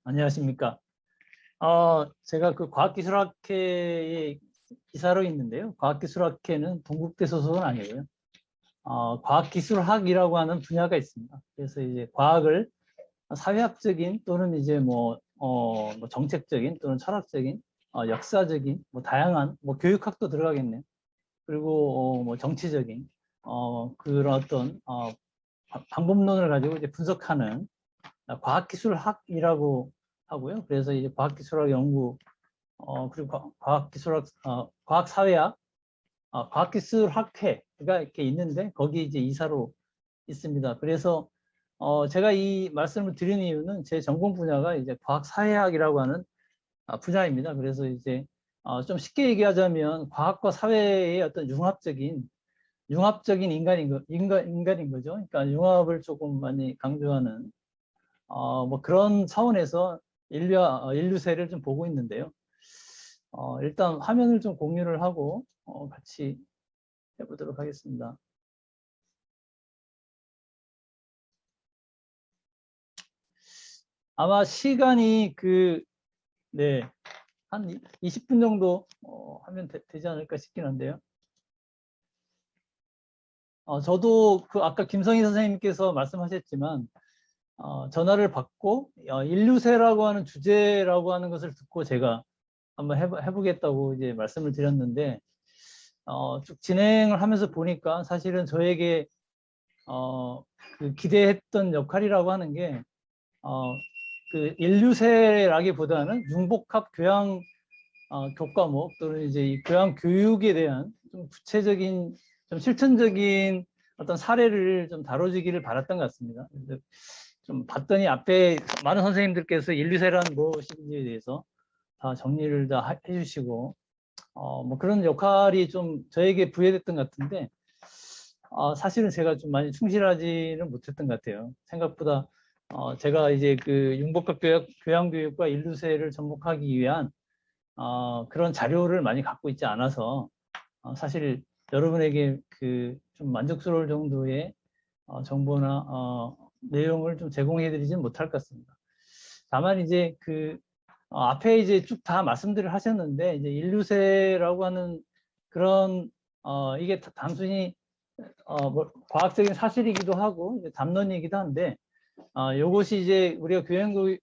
안녕하십니까. 제가 그 과학기술학회의 이사로 있는데요. 과학기술학회는 동국대 소속은 아니고요. 과학기술학이라고 하는 분야가 있습니다. 그래서 이제 과학을 사회학적인 또는 이제 뭐 정책적인 또는 철학적인, 역사적인, 뭐 다양한, 뭐 교육학도 들어가겠네요. 그리고 뭐 정치적인 그런 어떤 방법론을 가지고 이제 분석하는 과학기술학이라고 하고요. 그래서 이제 과학기술학 연구, 그리고 과학기술학, 과학사회학, 과학기술학회가 이렇게 있는데 거기 이제 이사로 있습니다. 그래서 제가 이 말씀을 드리는 이유는 제 전공 분야가 이제 과학사회학이라고 하는 분야입니다. 그래서 이제 좀 쉽게 얘기하자면 과학과 사회의 어떤 융합적인 인간인 거죠. 그러니까 융합을 조금 많이 강조하는 뭐 그런 차원에서 인류세를 좀 보고 있는데요. 일단 화면을 좀 공유를 하고 같이 해보도록 하겠습니다. 아마 시간이 네, 한 20분 정도 하면 되지 않을까 싶긴 한데요. 저도 아까 김성희 선생님께서 말씀하셨지만 전화를 받고 인류세라고 하는 주제라고 하는 것을 듣고 제가 한번 해보겠다고 이제 말씀을 드렸는데 쭉 진행을 하면서 보니까 사실은 저에게 그 기대했던 역할이라고 하는 게 그 인류세라기보다는 융복합 교양 교과목 또는 이제 이 교양 교육에 대한 좀 구체적인 좀 실천적인 어떤 사례를 좀 다뤄주기를 바랐던 것 같습니다. 좀 봤더니 앞에 많은 선생님들께서 인류세란 무엇인지에 대해서 다 정리를 다 해주시고 뭐 그런 역할이 좀 저에게 부여됐던 것 같은데 사실은 제가 좀 많이 충실하지는 못했던 것 같아요. 생각보다 제가 이제 그 융복합 교양교육과 인류세를 접목하기 위한 그런 자료를 많이 갖고 있지 않아서 사실 여러분에게 그 좀 만족스러울 정도의 정보나 내용을 좀 제공해드리지는 못할 것 같습니다. 다만 이제 앞에 이제 쭉 다 말씀들을 하셨는데 이제 인류세라고 하는 그런 이게 단순히 뭐 과학적인 사실이기도 하고 이제 담론이기도 한데 이것이 이제 우리가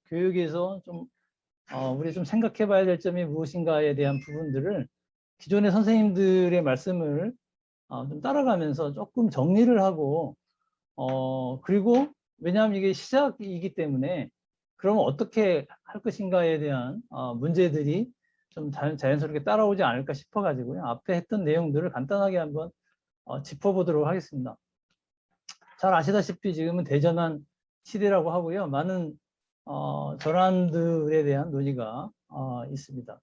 교육에서 좀 우리 좀 생각해 봐야 될 점이 무엇인가에 대한 부분들을 기존의 선생님들의 말씀을 좀 따라가면서 조금 정리를 하고 그리고 왜냐하면 이게 시작이기 때문에 그러면 어떻게 할 것인가에 대한 문제들이 좀 자연스럽게 따라오지 않을까 싶어 가지고요. 앞에 했던 내용들을 간단하게 한번 짚어보도록 하겠습니다. 잘 아시다시피 지금은 대전환 시대라고 하고요. 많은 전환들에 대한 논의가 있습니다.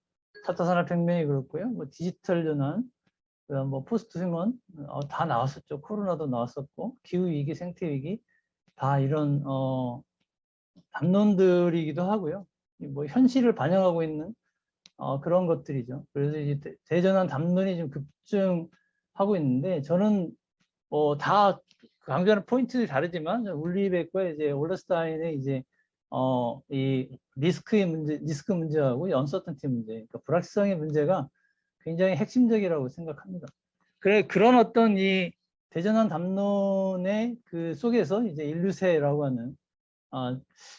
4차 산업혁명이 그렇고요. 뭐 디지털 전환, 그다음 뭐 포스트 휴먼 다 나왔었죠. 코로나도 나왔었고 기후위기, 생태위기 다 이런 담론들이기도 하고요. 뭐 현실을 반영하고 있는 그런 것들이죠. 그래서 이제 대전환 담론이 좀 급증하고 있는데 저는 다 강조하는 포인트들이 다르지만 울리베크와 이제 올러스타인의 이제 이 리스크 문제하고 언서턴티 문제, 그러니까 불확실성의 문제가 굉장히 핵심적이라고 생각합니다. 그런 어떤 이 대전환 담론의 그 속에서 이제 인류세라고 하는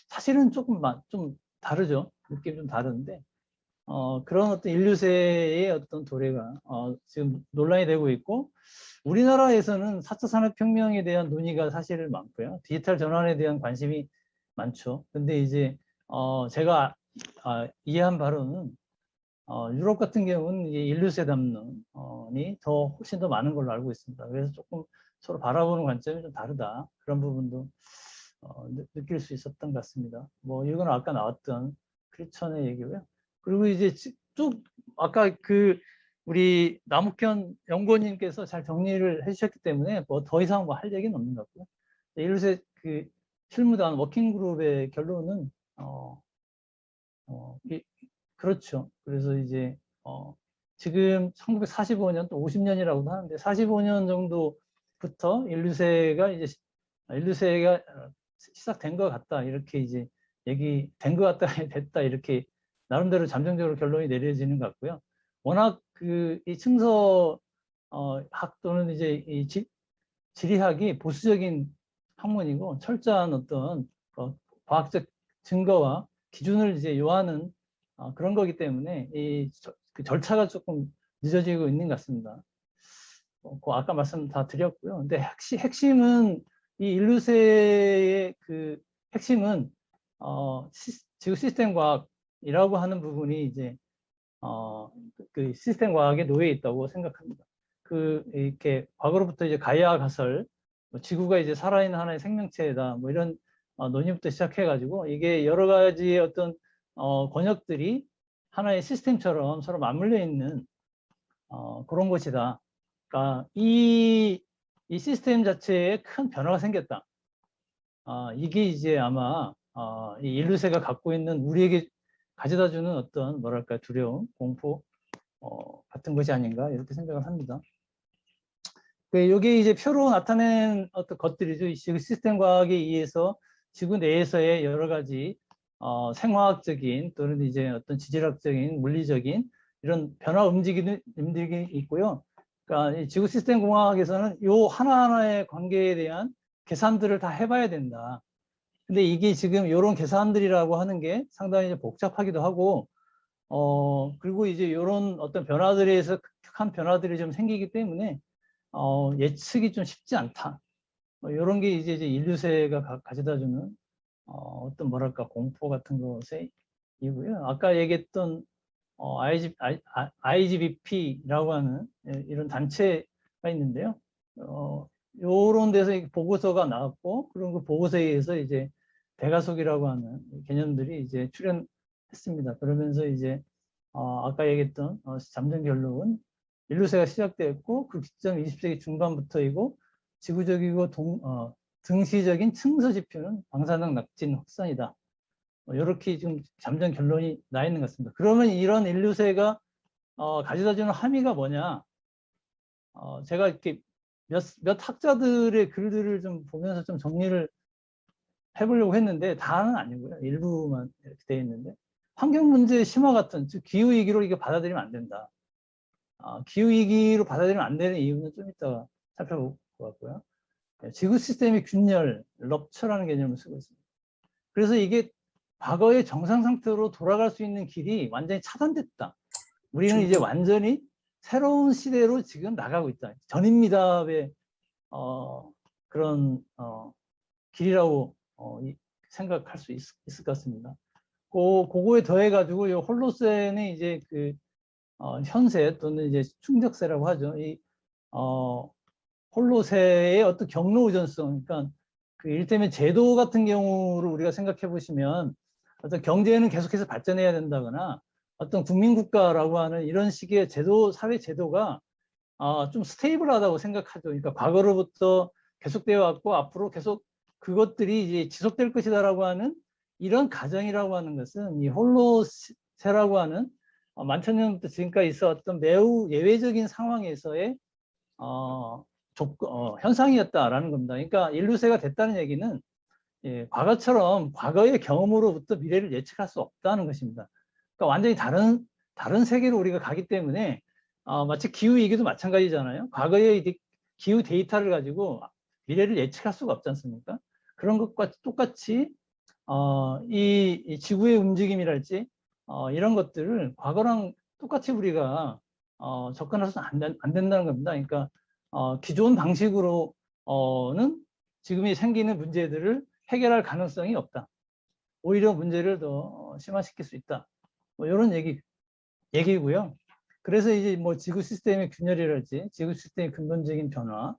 사실은 좀 다르죠. 느낌이 좀 다른데 그런 어떤 인류세의 어떤 도래가 지금 논란이 되고 있고 우리나라에서는 4차 산업혁명에 대한 논의가 사실 많고요. 디지털 전환에 대한 관심이 많죠. 근데 이제 제가 이해한 바로는 유럽 같은 경우는 이제 인류세 담론이 훨씬 더 많은 걸로 알고 있습니다. 그래서 조금 서로 바라보는 관점이 좀 다르다. 그런 부분도 느낄 수 있었던 것 같습니다. 뭐 이건 아까 나왔던 크리스천의 얘기고요. 그리고 이제 쭉 아까 우리 남욱현 연구원님께서 잘 정리를 해주셨기 때문에 뭐 더 이상 뭐 할 얘기는 없는 것 같고요. 인류세 실무단 워킹그룹의 결론은 그렇죠. 그래서 이제 지금 1945년 또 50년이라고도 하는데 45년 정도부터 인류세가 시작된 것 같다 이렇게 이제 얘기된 것 같다, 됐다 이렇게 나름대로 잠정적으로 결론이 내려지는 것 같고요. 워낙 이 측서 학 또는 이제 이 지리학이 보수적인 학문이고 철저한 어떤 과학적 증거와 기준을 이제 요하는 그런 거기 때문에 그 절차가 조금 늦어지고 있는 것 같습니다. 그 아까 말씀 다 드렸고요. 근데 핵심은 이 인류세의 그 핵심은 지구 시스템 과학이라고 하는 부분이 이제 그 시스템 과학에 놓여 있다고 생각합니다. 이렇게 과거로부터 이제 가이아 가설, 지구가 이제 살아있는 하나의 생명체다, 뭐 이런 논의부터 시작해가지고 이게 여러 가지의 어떤 권역들이 하나의 시스템처럼 서로 맞물려 있는 그런 것이다. 그러니까 이 시스템 자체에 큰 변화가 생겼다. 이게 이제 아마 이 인류세가 갖고 있는 우리에게 가져다주는 어떤 뭐랄까 두려움, 공포 같은 것이 아닌가 이렇게 생각을 합니다. 이게 이제 표로 나타낸 어떤 것들이죠. 이 지구 시스템 과학에 의해서 지구 내에서의 여러 가지 생화학적인 또는 이제 어떤 지질학적인 물리적인 이런 변화 움직임이 있고요. 그러니까 이 지구 시스템 공학에서는 요 하나하나의 관계에 대한 계산들을 다 해봐야 된다. 근데 이게 지금 이런 계산들이라고 하는 게 상당히 복잡하기도 하고, 그리고 이제 이런 어떤 변화들에 의해서 극한 변화들이 좀 생기기 때문에 예측이 좀 쉽지 않다. 이런 게 이제 인류세가 가져다주는 어떤 뭐랄까 공포 같은 것의 이고요. 아까 얘기했던 IGBP라고 하는 이런 단체가 있는데요. 요런 데서 보고서가 나왔고, 그런 그 보고서에 의해서 이제 대가속이라고 하는 개념들이 이제 출현했습니다. 그러면서 이제 아까 얘기했던 잠정 결론은 인류세가 시작되었고 그 기점 20세기 중반부터이고 지구적이고 등시적인 측서 지표는 방사능 낙진 확산이다. 이렇게 지금 잠정 결론이 나 있는 것 같습니다. 그러면 이런 인류세가 가져다주는 함의가 뭐냐? 제가 이렇게 몇 학자들의 글들을 좀 보면서 좀 정리를 해보려고 했는데 다는 아니고요. 일부만 이렇게 되어 있는데 환경 문제의 심화 같은 즉 기후 위기로 이게 받아들이면 안 된다. 기후 위기로 받아들이면 안 되는 이유는 좀 이따가 살펴볼 것 같고요. 지구 시스템의 균열, 럽처라는 개념을 쓰고 있습니다. 그래서 이게 과거의 정상 상태로 돌아갈 수 있는 길이 완전히 차단됐다. 우리는 이제 완전히 새로운 시대로 지금 나가고 있다. 전인미답의 그런 길이라고 생각할 수 있을 것 같습니다. 그거에 더해가지고 이 홀로센의 이제 그 현세 또는 이제 충격세라고 하죠. 이 홀로세의 어떤 경로 의존성, 그러니까 그 이를테면 제도 같은 경우를 우리가 생각해 보시면 어떤 경제는 계속해서 발전해야 된다거나 어떤 국민국가라고 하는 이런 식의 제도, 사회 제도가 좀 스테이블하다고 생각하죠. 그러니까 과거로부터 계속되어 왔고 앞으로 계속 그것들이 이제 지속될 것이다라고 하는 이런 가정이라고 하는 것은 이 홀로세라고 하는 만천년부터 지금까지 있었던 매우 예외적인 상황에서의 현상이었다라는 겁니다. 그러니까 인류세가 됐다는 얘기는 과거처럼 과거의 경험으로부터 미래를 예측할 수 없다는 것입니다. 그러니까 완전히 다른 세계로 우리가 가기 때문에 마치 기후위기도 마찬가지잖아요. 과거의 기후 데이터를 가지고 미래를 예측할 수가 없지 않습니까? 그런 것과 똑같이 이 지구의 움직임이랄지 이런 것들을 과거랑 똑같이 우리가 접근해서는 안 된다는 겁니다. 그러니까 기존 방식으로는 지금이 생기는 문제들을 해결할 가능성이 없다. 오히려 문제를 더 심화시킬 수 있다. 뭐 이런 얘기고요. 그래서 이제 뭐 지구 시스템의 균열이랄지 지구 시스템의 근본적인 변화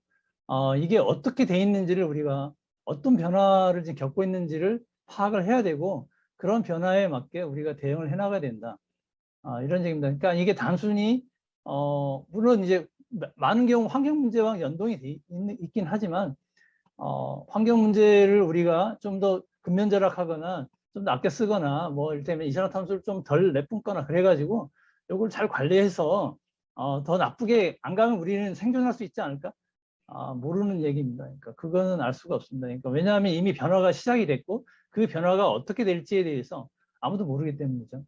이게 어떻게 돼 있는지를 우리가 어떤 변화를 지금 겪고 있는지를 파악을 해야 되고 그런 변화에 맞게 우리가 대응을 해나가야 된다. 이런 얘기입니다. 그러니까 이게 단순히 물론 이제 많은 경우 환경 문제와 연동이 있긴 하지만 환경 문제를 우리가 좀 더 근면절약하거나 좀 더 아껴 쓰거나 뭐 이를테면 이산화탄소를 좀 덜 내뿜거나 그래가지고 이걸 잘 관리해서 더 나쁘게 안 가면 우리는 생존할 수 있지 않을까? 모르는 얘기입니다. 그러니까 그거는 알 수가 없습니다. 그러니까 왜냐하면 이미 변화가 시작이 됐고 그 변화가 어떻게 될지에 대해서 아무도 모르기 때문이죠.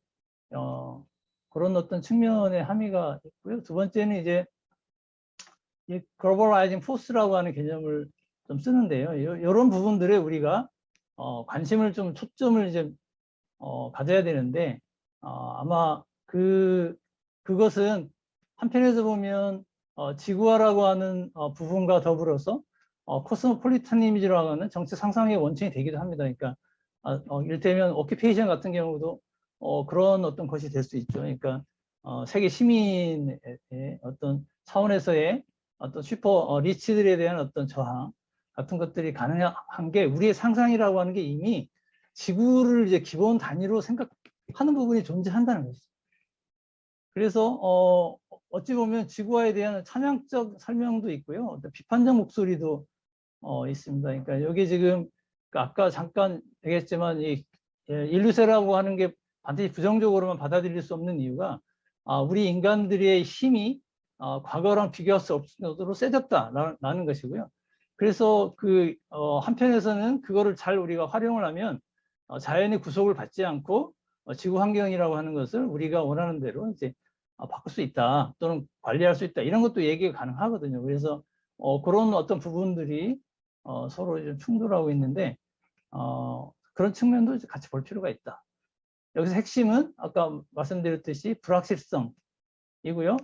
그런 어떤 측면의 함의가 있고요. 두 번째는 이제 이 글로벌라이징 포스라고 하는 개념을 좀 쓰는데요. 이런 부분들에 우리가 관심을 좀 초점을 이제 가져야 되는데 아마 그것은 한편에서 보면 지구화라고 하는 부분과 더불어서 코스모폴리타니즘이라고 하는 정치 상상의 원천이 되기도 합니다. 그러니까 이를테면 오큐페이션 같은 경우도 그런 어떤 것이 될 수 있죠. 그러니까 세계 시민의 어떤 차원에서의 어떤 슈퍼 리치들에 대한 어떤 저항 같은 것들이 가능한 게 우리의 상상이라고 하는 게 이미 지구를 이제 기본 단위로 생각하는 부분이 존재한다는 것이죠. 그래서 어찌 보면 지구화에 대한 찬양적 설명도 있고요. 어떤 비판적 목소리도 있습니다. 그러니까 여기 지금 아까 잠깐 얘기했지만 이 인류세라고 하는 게 반드시 부정적으로만 받아들일 수 없는 이유가 우리 인간들의 힘이 과거랑 비교할 수 없을 정도로 세졌다라는 것이고요. 그래서 한편에서는 그거를 잘 우리가 활용을 하면 자연의 구속을 받지 않고 지구 환경이라고 하는 것을 우리가 원하는 대로 이제 바꿀 수 있다 또는 관리할 수 있다 이런 것도 얘기가 가능하거든요. 그래서 그런 어떤 부분들이 서로 좀 충돌하고 있는데 그런 측면도 같이 볼 필요가 있다. 여기서 핵심은 아까 말씀드렸듯이 불확실성이고요.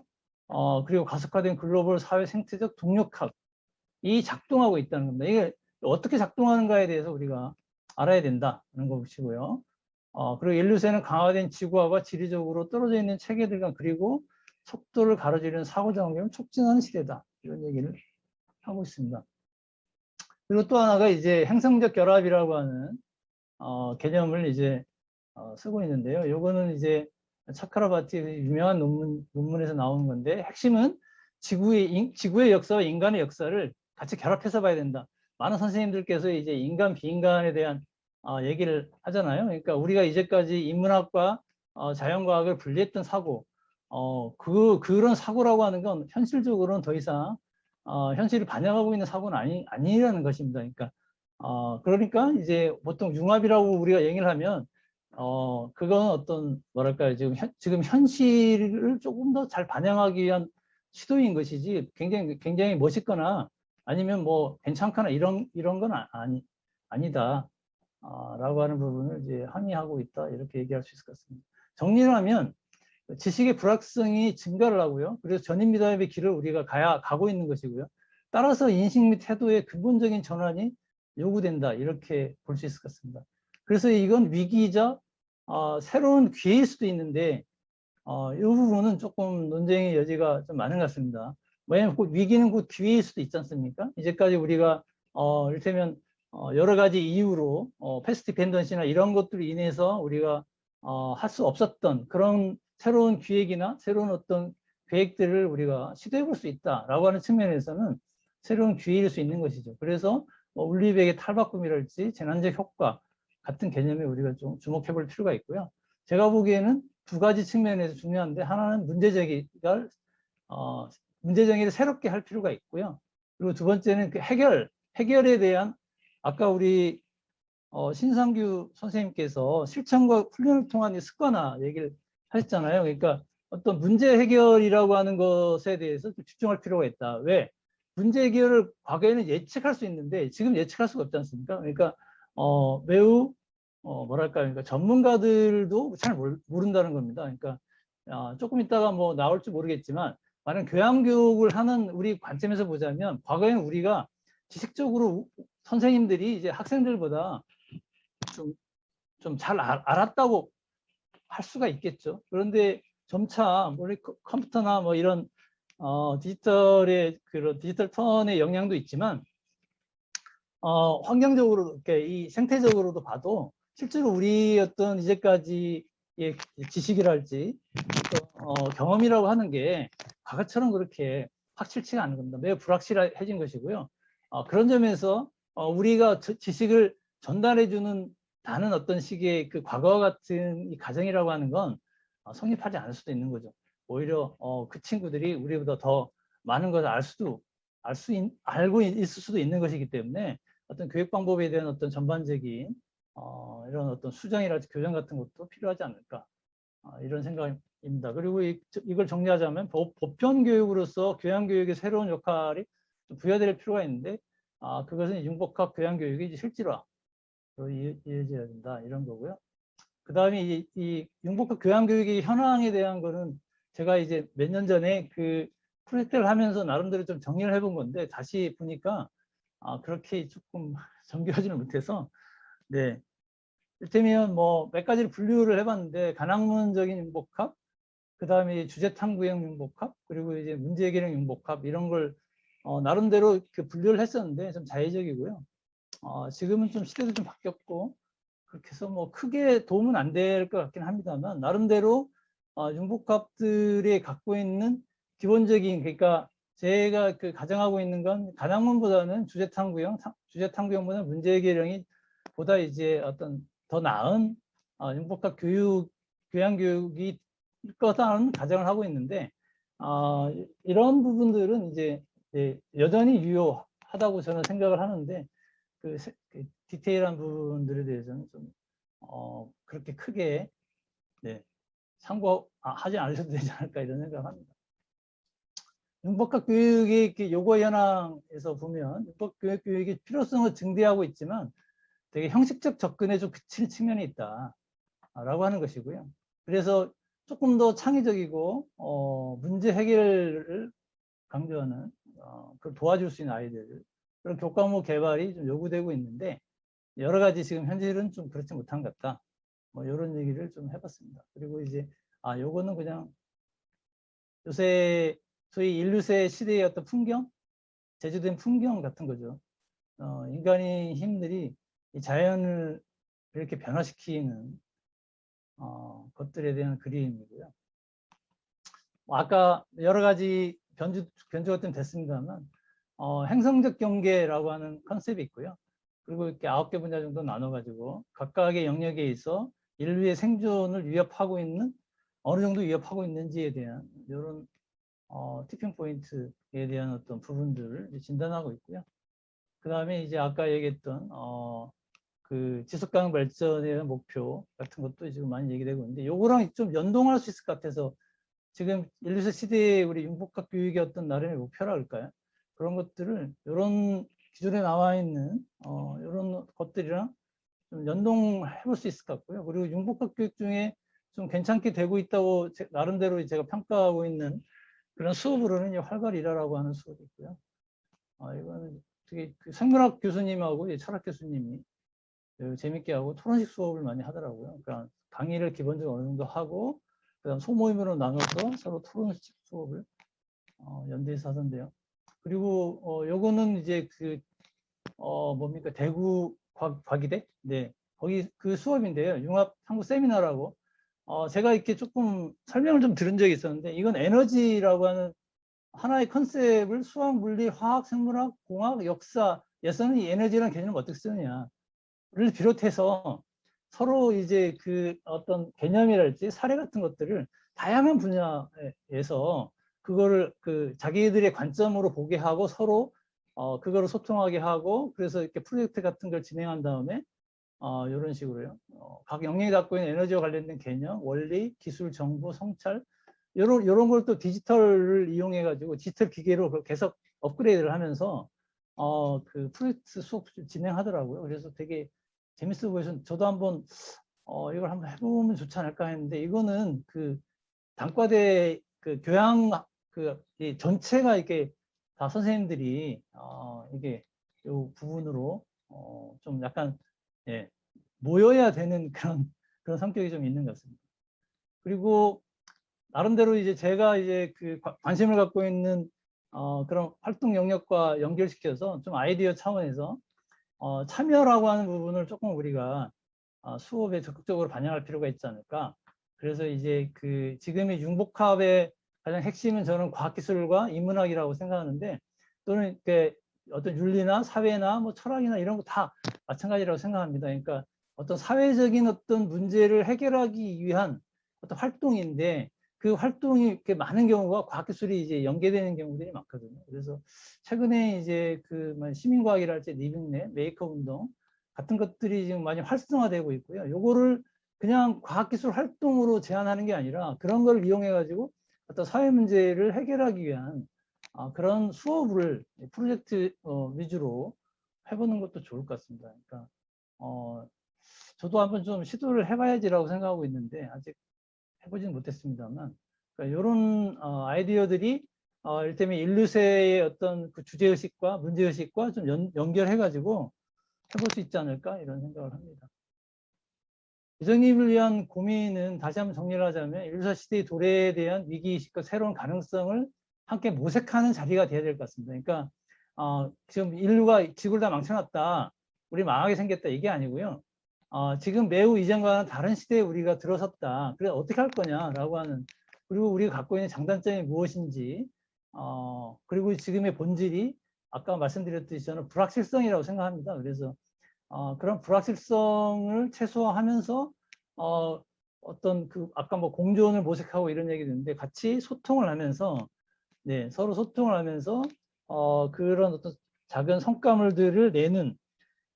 그리고 가속화된 글로벌 사회 생태적 동력학이 작동하고 있다는 겁니다. 이게 어떻게 작동하는가에 대해서 우리가 알아야 된다는 것이고요. 그리고 인류세는 강화된 지구화가 지리적으로 떨어져 있는 체계들 그리고 속도를 가로지르는 사고작용을 촉진하는 시대다. 이런 얘기를 하고 있습니다. 그리고 또 하나가 이제 행성적 결합이라고 하는 개념을 이제 쓰고 있는데요. 요거는 이제 차크라바티의 유명한 논문에서 나오는 건데 핵심은 지구의 역사와 인간의 역사를 같이 결합해서 봐야 된다. 많은 선생님들께서 이제 인간, 비인간에 대한 얘기를 하잖아요. 그러니까 우리가 이제까지 인문학과 자연과학을 분리했던 사고, 그런 사고라고 하는 건 현실적으로는 더 이상 현실을 반영하고 있는 사고는 아니라는 것입니다. 그러니까 이제 보통 융합이라고 우리가 얘기를 하면 그건 어떤 뭐랄까요 지금 현실을 조금 더 잘 반영하기 위한 시도인 것이지 굉장히 멋있거나 아니면 뭐 괜찮거나 이런 건 아니다 라고 하는 부분을 이제 항의하고 있다 이렇게 얘기할 수 있을 것 같습니다. 정리를 하면 지식의 불확성이 증가를 하고요. 그래서 전인 미답의 길을 우리가 가고 있는 것이고요. 따라서 인식 및 태도의 근본적인 전환이 요구된다 이렇게 볼 수 있을 것 같습니다. 그래서 이건 위기이자 새로운 기회일 수도 있는데 이 부분은 조금 논쟁의 여지가 좀 많은 것 같습니다. 왜냐하면 위기는 곧 기회일 수도 있지 않습니까? 이제까지 우리가 이를테면 여러 가지 이유로 패스트 디펜던시나 이런 것들로 인해서 우리가 할 수 없었던 그런 새로운 기획이나 새로운 어떤 계획들을 우리가 시도해 볼 수 있다라고 하는 측면에서는 새로운 기회일 수 있는 것이죠. 그래서 울리백의 탈바꿈이랄지 재난적 효과 같은 개념에 우리가 좀 주목해 볼 필요가 있고요. 제가 보기에는 두 가지 측면에서 중요한데 하나는 문제 제기를 새롭게 할 필요가 있고요. 그리고 두 번째는 그 해결에 대한 아까 우리 신상규 선생님께서 실천과 훈련을 통한 이 습관화 얘기를 하셨잖아요. 그러니까 어떤 문제 해결이라고 하는 것에 대해서 좀 집중할 필요가 있다. 왜? 문제 해결을 과거에는 예측할 수 있는데 지금 예측할 수가 없지 않습니까? 그러니까 매우 뭐랄까 그러니까 전문가들도 잘 모른다는 겁니다. 그러니까 조금 있다가 뭐 나올지 모르겠지만 만약 교양교육을 하는 우리 관점에서 보자면 과거에는 우리가 지식적으로 선생님들이 이제 학생들보다 좀 잘 알았다고 할 수가 있겠죠. 그런데 점차 우리 컴퓨터나 뭐 이런 디지털의 그런 디지털 턴의 영향도 있지만 환경적으로 이렇게 이 생태적으로도 봐도 실제로 우리 어떤 이제까지의 지식이랄지 경험이라고 하는 게 과거처럼 그렇게 확실치가 않은 겁니다. 매우 불확실해진 것이고요. 그런 점에서 우리가 지식을 전달해주는 다른 어떤 식의 그 과거와 같은 이 가정이라고 하는 건 성립하지 않을 수도 있는 거죠. 오히려 그 친구들이 우리보다 더 많은 것을 알 수도 알고 있을 수도 있는 것이기 때문에 어떤 교육 방법에 대한 어떤 전반적인 이런 어떤 수정이랄지 교정 같은 것도 필요하지 않을까 이런 생각입니다. 그리고 이걸 정리하자면 보편 교육으로서 교양 교육의 새로운 역할이 부여될 필요가 있는데 그것은 융복합 교양 교육이 이제 실질화로 이어져야 된다 이런 거고요. 그 다음에 이 융복합 교양 교육의 현황에 대한 거는 제가 이제 몇 년 전에 그 프로젝트를 하면서 나름대로 좀 정리를 해본 건데 다시 보니까 그렇게 조금 정교하지는 못해서 네. 이를테면 뭐 몇 가지를 분류를 해봤는데 가학문적인 융복합, 그 다음에 주제 탐구형 융복합, 그리고 이제 문제 해결형 융복합 이런 걸 나름대로 그 분류를 했었는데 좀 자의적이고요. 지금은 좀 시대도 좀 바뀌었고 그렇게 해서 뭐 크게 도움은 안 될 것 같긴 합니다만 나름대로 융복합들이 갖고 있는 기본적인 그러니까 제가 그 가정하고 있는 건 가학문보다는 주제 탐구형보다는 문제 해결형이 보다 이제 어떤 더 나은 융복합 교양 교육이 거다는 가정을 하고 있는데 이런 부분들은 이제 여전히 유효하다고 저는 생각을 하는데 그 디테일한 부분들에 대해서는 좀 그렇게 크게 네, 참고하지 않으셔도 되지 않을까 이런 생각합니다. 융복합 교육의 요구 현황에서 보면 융복합 교육의 필요성을 증대하고 있지만 되게 형식적 접근에 좀 그칠 측면이 있다라고 하는 것이고요. 그래서 조금 더 창의적이고 문제 해결을 강조하는 그걸 도와줄 수 있는 아이들 그런 교과목 개발이 좀 요구되고 있는데 여러 가지 지금 현실은 좀 그렇지 못한 것 같다. 뭐 이런 얘기를 좀 해봤습니다. 그리고 이제 요거는 그냥 요새 소위 인류세 시대의 어떤 풍경, 제주된 풍경 같은 거죠. 인간의 힘들이 이 자연을 이렇게 변화시키는 것들에 대한 그림이고요. 아까 여러 가지 변주가 좀 됐습니다만 행성적 경계라고 하는 컨셉이 있고요. 그리고 이렇게 9개 분야 정도 나눠가지고 각각의 영역에 있어 인류의 생존을 위협하고 있는 어느 정도 위협하고 있는지에 대한 이런 티핑 포인트에 대한 어떤 부분들을 진단하고 있고요. 그 다음에 이제 아까 얘기했던 그 지속가능 발전에 대한 목표 같은 것도 지금 많이 얘기되고 있는데 요거랑 좀 연동할 수 있을 것 같아서 지금 인류세 시대의 우리 융복합 교육의 어떤 나름의 목표라 할까요? 그런 것들을 이런 기존에 나와 있는 이런 것들이랑 좀 연동해 볼 수 있을 것 같고요. 그리고 융복합 교육 중에 좀 괜찮게 되고 있다고 나름대로 제가 평가하고 있는 그런 수업으로는 활발이라라고 하는 수업이 있고요. 이거는 되게 그 생물학 교수님하고 철학 교수님이 재밌게 하고 토론식 수업을 많이 하더라고요. 그러니까 강의를 기본적으로 어느 정도 하고 그다음 소모임으로 나눠서 서로 토론식 수업을 연대해서 하던데요. 그리고 요거는 이제 그 뭡니까 대구 과기대 네 거기 그 수업인데요. 융합 탐구 세미나라고 제가 이렇게 조금 설명을 좀 들은 적이 있었는데 이건 에너지라고 하는 하나의 컨셉을 수학, 물리, 화학, 생물학, 공학, 역사에서는 이 에너지라는 개념을 어떻게 쓰느냐를 비롯해서 서로 이제 그 어떤 개념이랄지 사례 같은 것들을 다양한 분야에서 그거를 그 자기들의 관점으로 보게 하고 서로 그거를 소통하게 하고 그래서 이렇게 프로젝트 같은 걸 진행한 다음에 이런 식으로요. 각 영역이 갖고 있는 에너지와 관련된 개념, 원리, 기술, 정보, 성찰 이런 걸 또 디지털을 이용해 가지고 디지털 기계로 계속 업그레이드를 하면서 그 프로젝트 수업 진행하더라고요. 그래서 되게 재밌어 보여서 저도 한번 이걸 한번 해보면 좋지 않을까 했는데 이거는 그 단과대 그 교양 그 전체가 이렇게 다 선생님들이 이게 이 부분으로 좀 약간 예, 모여야 되는 그런 성격이 좀 있는 것 같습니다. 그리고 나름대로 이제 제가 이제 그 관심을 갖고 있는 그런 활동 영역과 연결시켜서 좀 아이디어 차원에서 참여라고 하는 부분을 조금 우리가 수업에 적극적으로 반영할 필요가 있지 않을까. 그래서 이제 그 지금의 융복합의 가장 핵심은 저는 과학기술과 인문학이라고 생각하는데 또는 이렇게 어떤 윤리나 사회나 뭐 철학이나 이런 거 다 마찬가지라고 생각합니다. 그러니까 어떤 사회적인 어떤 문제를 해결하기 위한 어떤 활동인데 그 활동이 이렇게 많은 경우가 과학기술이 이제 연계되는 경우들이 많거든요. 그래서 최근에 이제 그 시민과학이랄지 리빙넷, 메이커 운동 같은 것들이 지금 많이 활성화되고 있고요. 요거를 그냥 과학기술 활동으로 제한하는 게 아니라 그런 걸 이용해 가지고 어떤 사회 문제를 해결하기 위한 그런 수업을 프로젝트 위주로 해보는 것도 좋을 것 같습니다. 그러니까 저도 한번 좀 시도를 해봐야지라고 생각하고 있는데 아직 해보지는 못했습니다만, 그러니까 이런 아이디어들이 이를테면 인류세의 어떤 그 주제의식과 문제의식과 좀 연결해가지고 해볼 수 있지 않을까 이런 생각을 합니다. 유정님을 위한 고민은 다시 한번 정리를 하자면 인류사 시대의 도래에 대한 위기의식과 새로운 가능성을 함께 모색하는 자리가 돼야 될 것 같습니다. 그러니까 지금 인류가 지구를 다 망쳐놨다, 우리 망하게 생겼다 이게 아니고요. 지금 매우 이전과는 다른 시대에 우리가 들어섰다. 그래서 어떻게 할 거냐라고 하는, 그리고 우리가 갖고 있는 장단점이 무엇인지, 그리고 지금의 본질이 아까 말씀드렸듯이 저는 불확실성이라고 생각합니다. 그래서 그런 불확실성을 최소화하면서 어떤 그 아까 뭐 공존을 모색하고 이런 얘기도 있는데 같이 소통을 하면서 네, 서로 소통을 하면서 그런 어떤 작은 성과물들을 내는,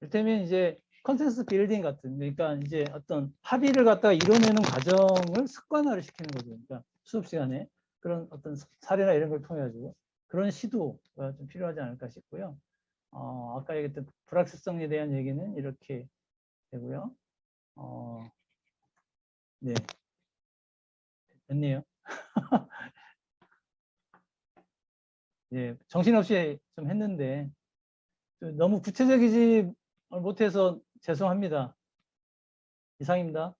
이를테면 이제 컨센서스 빌딩 같은, 그러니까 이제 어떤 합의를 갖다가 이뤄내는 과정을 습관화를 시키는 거죠. 그러니까 수업 시간에 그런 어떤 사례나 이런 걸 통해 가지고 그런 시도가 좀 필요하지 않을까 싶고요. 아까 얘기했던 불확실성에 대한 얘기는 이렇게 되고요. 네, 됐네요. 네, 정신없이 좀 했는데 너무 구체적이지 못해서 죄송합니다. 이상입니다.